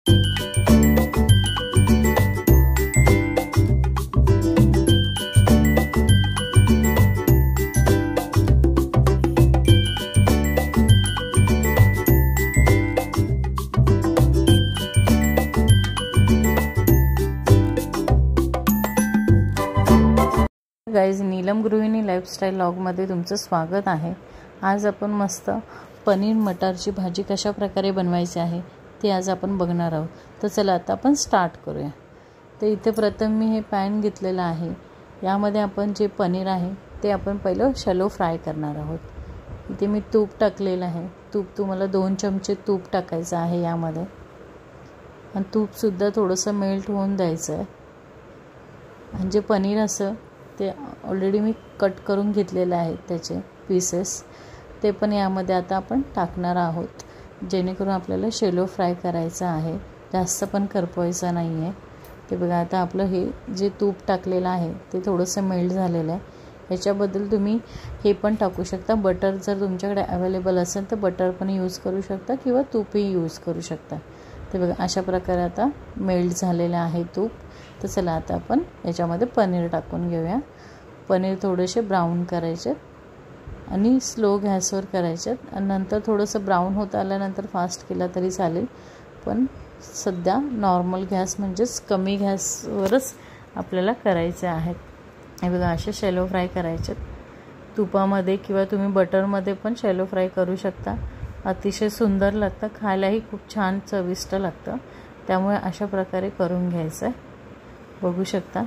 Guys, Neelam गृहिणी lifestyle व्लॉगमध्ये तुमचं स्वागत आहे। आज आपण मस्त पनीर मटारची भाजी कशा प्रकारे बनवायची आहे ते आज आपण बघणार आहोत। तर चला आता आपण स्टार्ट करूया। तर इथे प्रथम मी हे पॅन घेतलेला आहे। यामध्ये आपण जे पनीर आहे ते आपण पहिलं शॅलो फ्राय करणार आहोत। इथे मी तूप टाकलेलं आहे। तूप तुम्हाला 2 चमचे तूप टाकायचं आहे यामध्ये, आणि तूप सुद्धा थोडंसं मेल्ट होऊन द्यायचं आहे। आणि जे पनीर असं ते ऑलरेडी मी कट करून घेतलेले आहेत त्याचे पीसेस, ते पण यामध्ये आता आपण टाकणार आहोत, जेणेकरून आपल्याला शॅलो फ्राय करायचं आहे, जास्त पण करपवायचं नाही आहे। ते बघा, आता आपलं हे जे तूप टाकलेलं आहे ते थोडंसं मेल्ट झालेलं आहे। याच्याबद्दल तुम्ही हे पण टाकू शकता, बटर जर तुमच्याकडे अवेलेबल असेल तर बटर पण यूज करू शकता किंवा तूपही यूज करू शकता। ते बघा, अशा प्रकारे आता मेल्ट झालेलं आहे तूप। तर चला आता आपण याच्यामध्ये पनीर टाकून घेऊया। पनीर थोडेसे ब्राऊन करायचे आणि स्लो गॅसवर करायचे, आणि नंतर थोडंसं ब्राऊन होत आल्यानंतर फास्ट केला तरी चालेल, पण सध्या नॉर्मल गॅस म्हणजेच कमी गॅसवरच आपल्याला करायचे आहेत। हे बघा, असे शॅलो फ्राय करायचे तुपामध्ये किंवा तुम्ही बटरमध्ये पण शॅलो फ्राय करू शकता। अतिशय सुंदर लागतं, खायलाही खूप छान चविष्ट लागतं। त्यामुळे अशा प्रकारे करून घ्यायचं आहे। बघू शकता,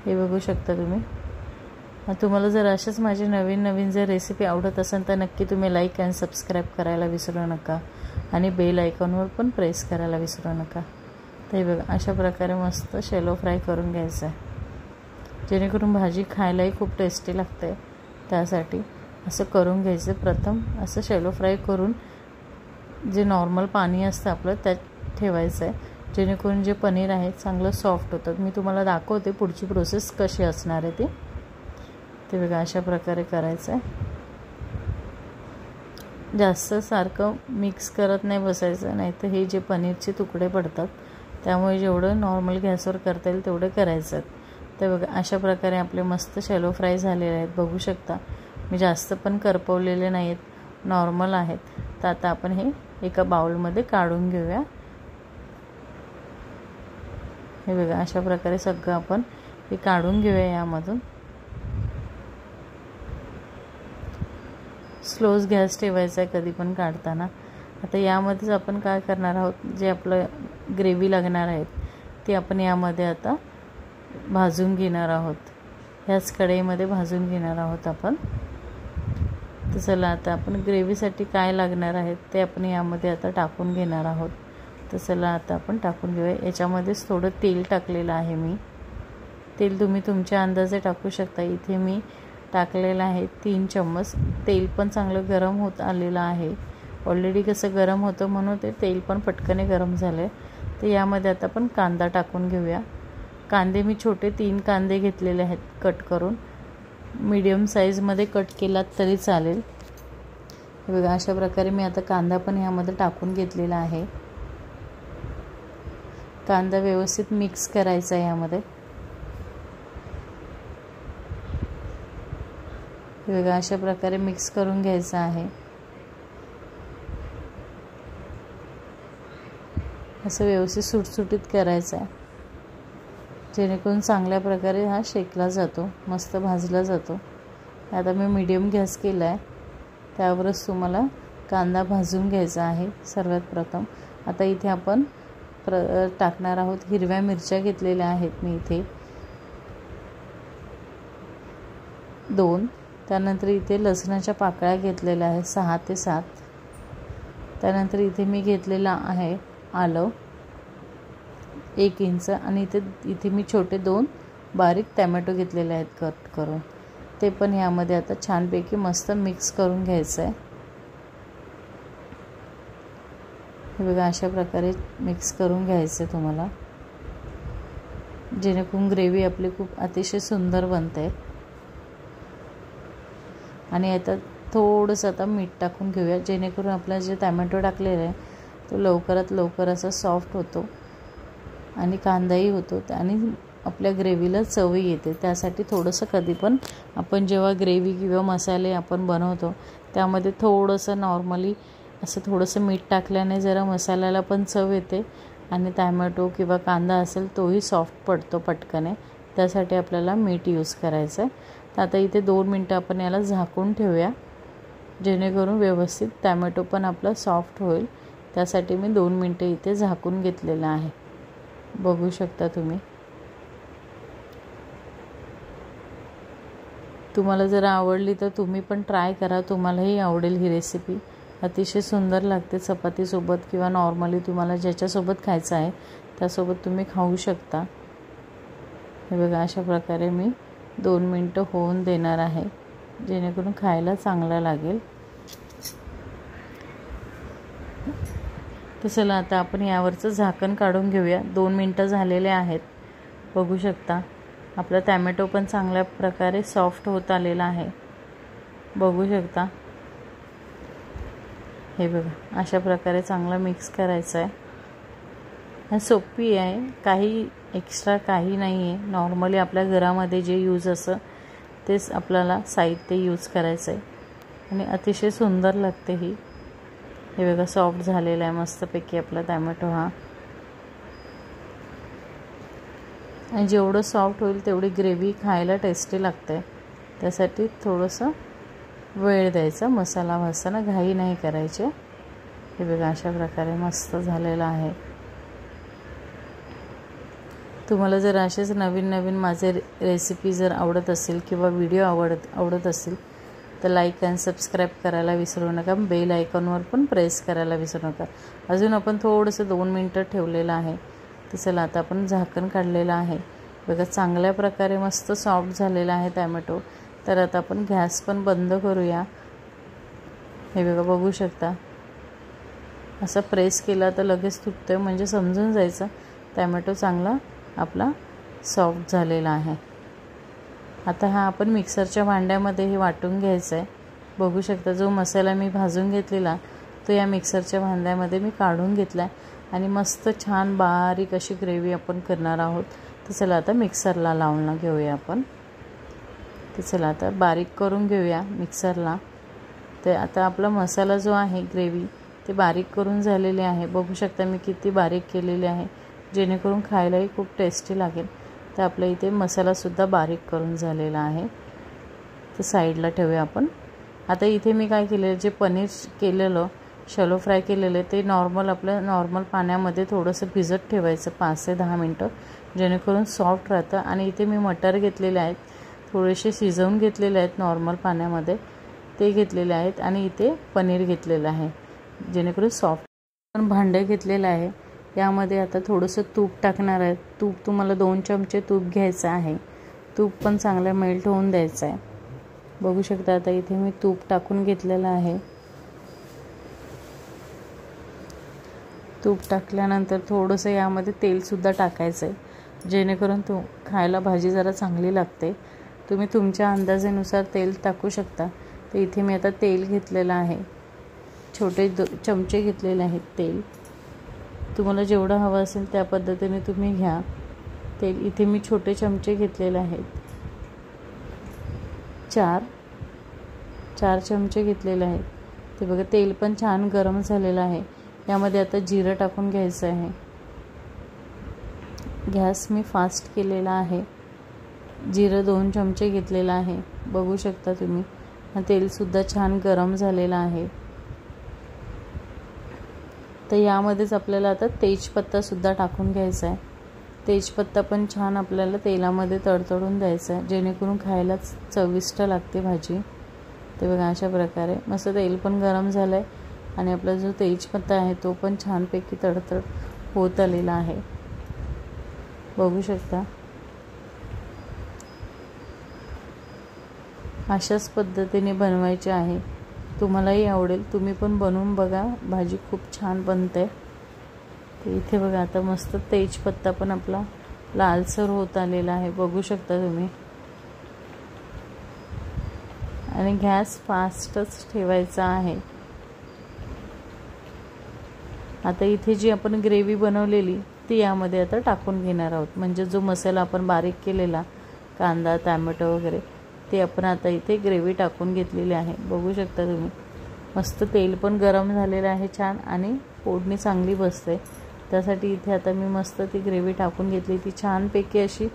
हे बघू शकता तुम्ही। तुम्हाला जर अशाच माझी नवीन जर रेसिपी आवडत असेल तर नक्की तुम्ही लाईक आणि सबस्क्राईब करायला विसरू नका, आणि बेल आयकॉनवर पण प्रेस करायला विसरू नका। तर हे बघा, अशा प्रकारे मस्त शॅलो फ्राय करून घ्यायचं आहे, जेणेकरून भाजी खायलाही खूप टेस्टी लागते। त्यासाठी असं करून घ्यायचं। प्रथम असं शॅलो फ्राय करून जे नॉर्मल पाणी असतं आपलं त्यात ठेवायचं आहे, जेणेकरून जे पनीर आहे चांगलं सॉफ्ट होतं। मी तुम्हाला दाखवते पुढची प्रोसेस कशी असणार आहे ती। ते बघा, अशा प्रकारे करायचं आहे। जास्त सारखं मिक्स करत नाही बसायचं, नाही तर हे जे पनीरचे तुकडे पडतात, त्यामुळे जेवढं नॉर्मल गॅसवर करता येईल तेवढे करायचं आहे। तर बघा, अशा प्रकारे आपले मस्त शॅलो फ्राय झालेले आहेत। बघू शकता, मी जास्त पण करपवलेले नाही आहेत, नॉर्मल आहेत। तर आता आपण हे एका बाउलमध्ये काढून घेऊया। हे बघा, अशा प्रकारे सगळं आपण हे काढून घेऊया यामधून। स्लोच गॅस ठेवायचा आहे कधी पण काढताना। आता यामध्येच आपण काय करणार आहोत, जे आपलं ग्रेव्ही लागणार आहेत ते आपण यामध्ये आता भाजून घेणार आहोत। ह्याच कढईमध्ये भाजून घेणार आहोत आपण। तर चला आता आपण ग्रेव्हीसाठी काय लागणार आहेत ते आपण यामध्ये आता टाकून घेणार आहोत। तर चला आता आपण टाकून घेऊया। याच्यामध्येच थोडं तेल टाकलेलं आहे मी। तेल तुम्ही तुमच्या अंदाजे टाकू शकता। इथे मी टाकलेलं आहे 3 चम्मच। तेल पण चांगलं गरम होत आलेलं आहे। ऑलरेडी कसं गरम होतं म्हणून ते तेल पण पटकन गरम झालं। तर यामध्ये आता आपण कांदा टाकून घेऊया। कांदे मी छोटे 3 कांदे घेतलेले आहेत कट करून, मीडियम साईजमध्ये कट केलात तरी चालेल। हे बघा, अशा प्रकारे मी आता कांदा पण यामध्ये टाकून घेतलेला आहे। कांदा व्यवस्थित मिक्स करायचा आहे यामध्ये। हे बघा, अशा प्रकारे मिक्स करून घ्यायचा आहे। असं व्यवस्थित सुटसुटीत करायचं आहे, जेणेकरून चांगल्या प्रकारे हा शेकला जातो, मस्त भाजला जातो। आता मी मीडियम गॅस केला आहे, त्यावरच तुम्हाला कांदा भाजून घ्यायचा आहे सर्वात प्रथम। आता इथे आपण टाकणार आहोत हिरव्या मिरच्या घेतलेल्या आहेत मी इथे 2। त्यानंतर इथे लसणाच्या पाकळ्या घेतलेल्या आहेत 6 ते 7। त्यानंतर इथे मी घेतलेला आहे आलं 1 इंच, आणि इथे मी छोटे 2 बारीक टोमॅटो घेतलेले आहेत कट करून। ते पण यामध्ये आता छानपैकी मस्त मिक्स करून घ्यायचं आहे। हे बघा, अशा प्रकारे मिक्स करून घ्यायचं आहे तुम्हाला, जेणेकरून ग्रेव्ही आपली खूप अतिशय सुंदर बनते। आणि आता थोडंसं आता मीठ टाकून घेऊया, जेणेकरून आपला जे टॅमॅटो टाकलेला आहे तो लवकरात लवकर असा सॉफ्ट होतो आणि कांदाही होतो आणि आपल्या ग्रेव्हीला चवही येते. त्यासाठी थोडंसं कधी पण आपण जेव्हा ग्रेव्ही किंवा मसाले आपण बनवतो त्यामध्ये थोडंसं नॉर्मली असं थोडंसं मीठ टाकल्याने जरा मसाल्याला पण चव येते आणि टॅमॅटो किंवा कांदा असेल तोही सॉफ्ट पडतो पटकन. त्यासाठी आपल्याला मीठ यूज करायचं आहे. तर आता इथे 2 मिनटं आपण याला झाकून ठेवूया, जेणेकरून व्यवस्थित टॅमॅटो पण आपला सॉफ्ट होईल. त्यासाठी मी 2 मिनटं इथे झाकून घेतलेलं आहे. बघू शकता तुम्ही. तुम्हाला जर आवडली तर तुम्ही पण ट्राय करा, तुम्हालाही आवडेल ही रेसिपी. अतिशय सुंदर लागते चपातीसोबत किंवा नॉर्मली तुम्हाला ज्याच्यासोबत खायचं आहे त्यासोबत तुम्ही खाऊ शकता. हे बघा, अशा प्रकारे मी 2 मिनटं होऊन देणार आहे, जेणेकरून खायला चांगला लागेल. तर चला आता आपण यावरचं झाकण काढून घेऊया. 2 मिनटं झालेले आहेत. बघू शकता आपला टॅमॅटो पण चांगल्या प्रकारे सॉफ्ट होत आलेला आहे. बघू शकता. हे बघा, अशा प्रकारे चांगलं मिक्स करायचं आहे. सोपी आहे, काही एक्स्ट्रा काही नाही आहे. नॉर्मली आपल्या घरामध्ये जे यूज असं तेच आपल्याला साहित्य यूज करायचं आहे आणि अतिशय सुंदर लागते ही. हे बघा, सॉफ्ट झालेला आहे मस्तपैकी आपला टॅमॅटो हा. आणि जेवढं सॉफ्ट होईल तेवढी ग्रेव्ही खायला टेस्टी लागते. त्यासाठी थोडंसं वेळ द्यायचा, मसाला भाजताना घाई नाही करायचे. हे बघा, अशा प्रकारे मस्त झालेलं आहे. तुम्हाला जर असेच नवीन नवीन माझे रेसिपी जर आवडत असेल किंवा व्हिडिओ आवडत असेल तर लाईक आणि सबस्क्राईब करायला विसरू नका. बेल आयकॉनवर पण प्रेस करायला विसरू नका. अजून आपण थोडंसं 2 मिनटं ठेवलेलं आहे. तर चला आता आपण झाकण काढलेलं आहे. बघा, चांगल्या प्रकारे मस्त सॉफ्ट झालेला आहे टॅमॅटो. तर आता आपण गॅस पण बंद करूया. हे बघा, बघू शकता. असं प्रेस केला तर लगेच तुटतं, म्हणजे समजून जायचं टॅमॅटो चांगला आपला सॉफ्ट झालेला आहे. आता हा आपण मिक्सरच्या भांड्यामध्ये हे वाटून घ्यायचं आहे. बघू शकता, जो मसाला मी भाजून घेतलेला तो या मिक्सरच्या भांड्यामध्ये मी काढून घेतला आहे आणि मस्त छान बारीक अशी ग्रेव्ही आपण करणार आहोत. तर चला आता मिक्सरला लावून घेऊया आपण. तर चला आता बारीक करून घेऊया मिक्सरला. तर आता आपला मसाला जो आहे ग्रेव्ही ते बारीक करून झालेले आहे. बघू शकता मी किती बारीक केलेले आहे, जेणेकरून खायलाही खूप टेस्टी लागेल. तर आपल्या इथे मसालासुद्धा बारीक करून झालेला आहे. तर साईडला ठेवूया आपण. आता इथे मी काय केलेलं, जे पनीर केलेलं शॅलो फ्राय केलेलं ते नॉर्मल पाण्यामध्ये थोडंसं भिजत ठेवायचं 5 ते 10 मिनटं, जेणेकरून सॉफ्ट राहतं. आणि इथे मी मटर घेतलेले आहेत, थोडेसे शिजवून घेतलेले आहेत नॉर्मल पाण्यामध्ये, ते घेतलेले आहेत. आणि इथे पनीर घेतलेलं आहे, जेणेकरून सॉफ्ट. पण भांडं घेतलेलं आहे, यामध्ये आता थोडंसं तूप टाकणार आहे. तूप तुम्हाला 2 चमचे तूप घ्यायचं आहे. तूप पण चांगलं मेल्ट होऊन द्यायचं आहे. बघू शकता आता इथे मी तूप टाकून घेतलेलं आहे. तूप टाकल्यानंतर थोडंसं यामध्ये तेलसुद्धा टाकायचं आहे, जेणेकरून खायला भाजी जरा चांगली लागते. तुम्ही तुमच्या अंदाजानुसार तेल टाकू शकता. तर इथे मी आता तेल घेतलेलं आहे, छोटे चमचे घेतलेले आहेत तेल. तुम्हाला जेवढं हवं असेल त्या पद्धतीने तुम्ही घ्या तेल. इथे मी छोटे चमचे घेतलेले आहेत, 4 चमचे घेतलेले आहेत. ते बघा, तेल पण छान गरम झालेलं आहे. यामध्ये आता जिरं टाकून घ्यायचं आहे. गॅस मी फास्ट केलेला आहे. जिरं 2 चमचे घेतलेलं आहे. बघू शकता तुम्ही, तेलसुद्धा छान गरम झालेलं आहे. तर यामध्येच आपल्याला आता तेजपत्तासुद्धा टाकून घ्यायचा आहे. तेजपत्ता पण छान आपल्याला तेलामध्ये तडतडून द्यायचा आहे, जेणेकरून खायला चविष्ट लागते भाजी. ते बघा, अशा प्रकारे मस्त तेल पण गरम झालं आहे आणि आपला जो तेजपत्ता आहे तो पण छानपैकी तडतड होत आलेला आहे. बघू शकता. अशाच पद्धतीने बनवायचे आहे. तुम्हालाही आवडेल, तुम्ही पण बनवून बघा. भाजी खूप छान बनते. तर इथे बघा, आता मस्त तेजपत्ता पण आपला लालसर होत आलेला आहे. बघू शकता तुम्ही. आणि गॅस फास्टच ठेवायचा आहे। आता इथे जी आपण ग्रेव्ही बनवलेली ती यामध्ये आता टाकून घेणार आहोत। म्हणजे जो मसाला आपण बारीक केलेला कांदा टोमॅटो वगैरे ते आपण आता इथे ग्रेव्ही टाकून घेतलेली आहे। बघू शकता तुम्ही मस्त तेल पण गरम झालेलं आहे छान आणि फोडणी चांगली बसते। त्यासाठी इथे आता मी मस्त ती ग्रेव्ही टाकून घेतली। ती छानपैकी अशी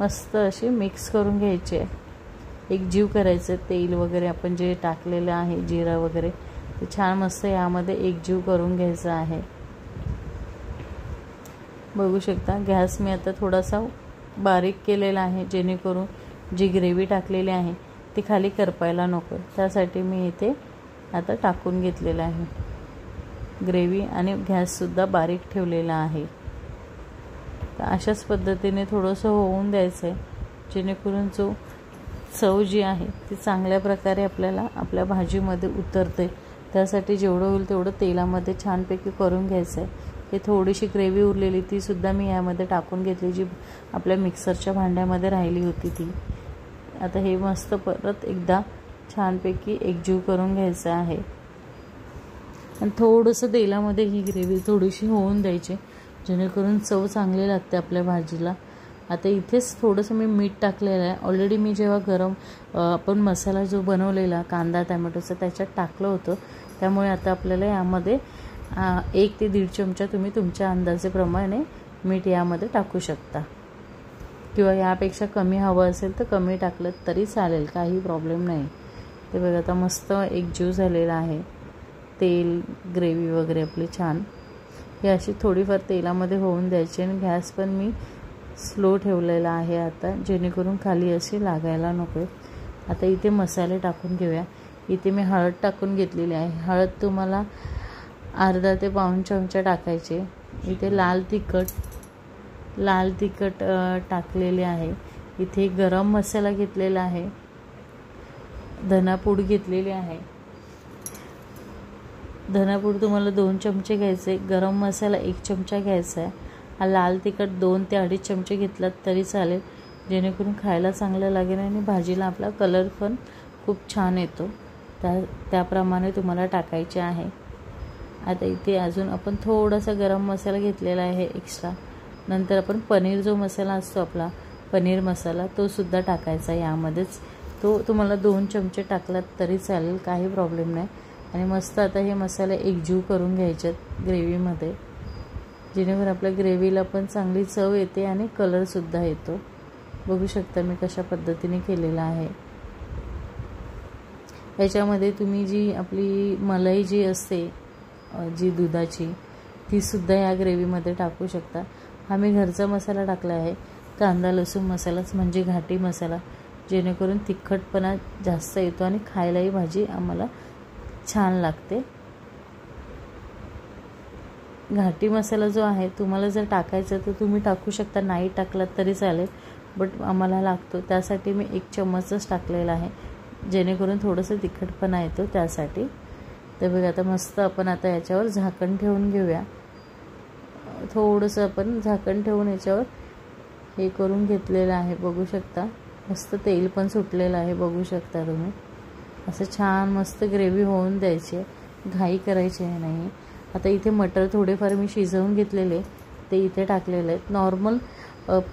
मस्त अशी मिक्स करून घ्यायची आहे, एकजीव करायचं। तेल वगैरे आपण जे टाकलेलं आहे जिरा वगैरे ते छान मस्त यामध्ये एकजीव करून घ्यायचं आहे। बघू शकता गॅस मी आता थोडासा बारीक केलेला आहे जेणेकरून जी ग्रेव्ही टाकलेली आहे ती खाली करपायला नको, त्यासाठी मी इथे आता टाकून घेतलेलं आहे ग्रेव्ही आणि गॅससुद्धा बारीक ठेवलेला आहे। तर अशाच पद्धतीने थोडंसं होऊन द्यायचं आहे जेणेकरून जो चव जी आहे ती चांगल्या प्रकारे आपल्याला आपल्या भाजीमध्ये उतरते। त्यासाठी जेवढं होईल तेवढं तेलामध्ये छानपैकी करून घ्यायचं आहे। हे थोडीशी ग्रेव्ही उरलेली ती सुद्धा मी यामध्ये टाकून घेतली, जी आपल्या मिक्सरच्या भांड्यामध्ये राहिली होती ती। आता हे मस्त परत एकदा छानपैकी एकजीव करून घ्यायचं आहे आणि थोडंसं तेलामध्ये ही ग्रेव्ही थोडीशी होऊन द्यायची जेणेकरून चव चांगली लागते आपल्या भाजीला। आता इथेच थोडंसं मी मीठ टाकलेलं आहे। ऑलरेडी मी जेव्हा गरम आपण मसाला जो बनवलेला कांदा टोमॅटोचा त्याच्यात टाकलं होतं, त्यामुळे आता आपल्याला यामध्ये 1 ते 1.5 चमचा तुम्ही तुमच्या अंदाजेप्रमाणे मीठ यामध्ये टाकू शकता किंवा यापेक्षा कमी हवं असेल तर कमी टाकलं तरी चालेल, काही प्रॉब्लेम नाही। ते बघा आता मस्त एकजीव झालेला आहे तेल ग्रेव्ही वगैरे आपली छान हे अशी थोडीफार तेलामध्ये होऊन द्यायची आणि गॅस पण मी स्लो ठेवलेला आहे आता जेणेकरून खाली अशी लागायला नको। आता इथे मसाले टाकून घेऊया। इथे मी हळद टाकून घेतलेली आहे। हळद तुम्हाला अर्धा ते पाऊण चमचा टाकायचे। इथे लाल तिखट टाकलेले आहे। इथे गरम मसाला घेतलेला आहे, धनापूड घेतलेली आहे। धनापूड तुम्हाला 2 चमचे घ्यायचे, गरम मसाला 1 चमचा घ्यायचा आहे। हा लाल तिखट 2 ते 2.5 चमचे घेतलात तरी चालेल जेणेकरून खायला चांगलं लागेल आणि भाजीला आपला कलर पण खूप छान येतो, त्याप्रमाणे तुम्हाला टाकायचे आहे। आता इथे अजून आपण थोडासा गरम मसाला घेतलेला आहे एक्स्ट्रा। नंतर आपण पनीर जो मसाला असतो आपला पनीर मसाला तो सुद्धा टाकायचा यामध्येच। तो तुम्हाला 2 चमचे टाकलात तरी चालेल, काही प्रॉब्लेम नाही। आणि मस्त आता हे मसाले एकजीव करून घ्यायच्यात ग्रेव्हीमध्ये जेणेकरून आपल्या ग्रेव्हीला पण चांगली चव येते आणि कलरसुद्धा येतो। बघू शकता मी कशा पद्धतीने केलेला आहे। याच्यामध्ये तुम्ही जी आपली मलाई जी असते जी दुधाची ती सुद्धा या ग्रेव्हीमध्ये टाकू शकता। हा मी घरचा मसाला टाकला आहे, कांदा लसूण मसालाच म्हणजे घाटी मसाला, जेणेकरून तिखटपणा जास्त येतो आणि खायलाही भाजी आम्हाला छान लागते। घाटी मसाला जो आहे तुम्हाला जर टाकायचा तर तुम्ही टाकू शकता, नाही टाकलात तरी चालेल, बट आम्हाला लागतो त्यासाठी मी 1 चम्मचच टाकलेला आहे जेणेकरून थोडंसं तिखटपणा येतो त्यासाठी। तर बघा आता मस्त आपण आता याच्यावर झाकण ठेवून घेऊया। थोडंसं आपण झाकण ठेवून याच्यावर हे करून घेतलेलं आहे। बघू शकता मस्त तेल पण सुटलेलं आहे, बघू शकता तुम्ही। असं छान मस्त ग्रेव्ही होऊन द्यायची आहे, घाई करायची आहे नाही। आता इथे मटर थोडेफार मी शिजवून घेतलेले ते इथे टोपलेले आहेत। नॉर्मल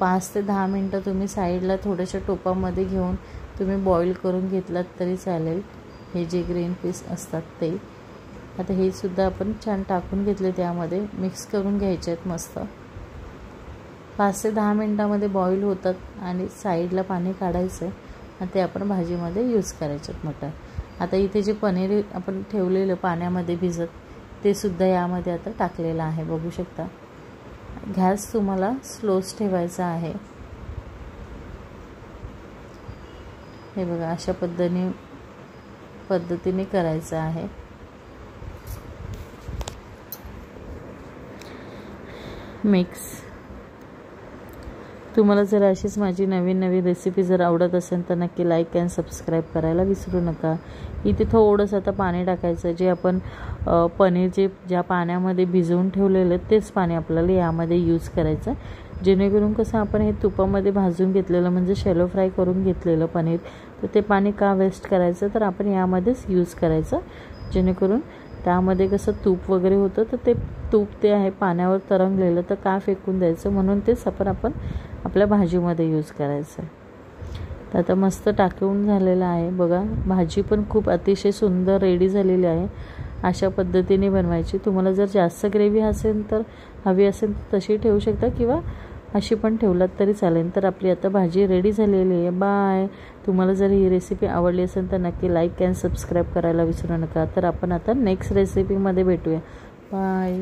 5 ते 10 मिनटं तुम्ही साईडला थोड्याशा टोपामध्ये घेऊन तुम्ही बॉईल करून घेतलात तरी चालेल, हे जे ग्रीन पीस असतात ते। आता हे सुद्धा आपण छान टाकून घेतले, त्यामध्ये मिक्स करून घ्यायचे आहेत मस्त। 5 ते 10 मिनटामध्ये बॉईल होतात आणि साईडला पाणी काढायचं आणि ते आपण भाजीमध्ये यूज करायचे मटर। आता इथे जे पनीर आपण ठेवलेलं पाण्यामध्ये भिजत ते सुद्धा यामध्ये आता टाकलेलं आहे, बघू शकता। गॅस तुम्हाला स्लोच ठेवायचा आहे। हे बघा अशा पद्धतीने करायचं आहे। मिक्स तुम्हाला जर अशीच माझी नवीन रेसिपी जर आवडत असेल तर नक्की लाईक अँड सबस्क्राईब करायला विसरू नका। इथे थोडंसं आता पाणी टाकायचं, जे आपण पनीर ज्या पाण्यामध्ये भिजवून ठेवलेलं तेच पाणी आपल्याला यामध्ये यूज करायचं जेणेकरून कसं आपण हे तुपामध्ये भाजून घेतलेलं म्हणजे शॅलो फ्राय करून घेतलेलं पनीर, तर ते पाणी का वेस्ट करायचं, तर आपण यामध्येच यूज करायचं, जेणेकरून त्यामध्ये कसं तूप वगैरे होतं, तर ते तूप ते आहे पाण्यावर तरंगलेलं, तर का फेकून द्यायचं, म्हणून तेच आपण आपल्या भाजीमध्ये यूज करायचं. तर आता मस्त टाकून झालेलं आहे बघा. भाजी पण खूप अतिशय सुंदर रेडी झालेली आहे. अशा पद्धतीने बनवायची. तुम्हाला जर जास्त ग्रेव्ही हवी असेल तर तशी ठेवू शकता किंवा अशी पण ठेवलात तरी चालेल. तर आपली आता भाजी रेडी झालेली आहे. बाय. तुम्हाला जर ही रेसिपी आवडली असेल तर नक्की लाईक अँड सबस्क्राईब करायला विसरू नका. तर आपण आता नेक्स्ट रेसिपीमध्ये भेटूया. बाय.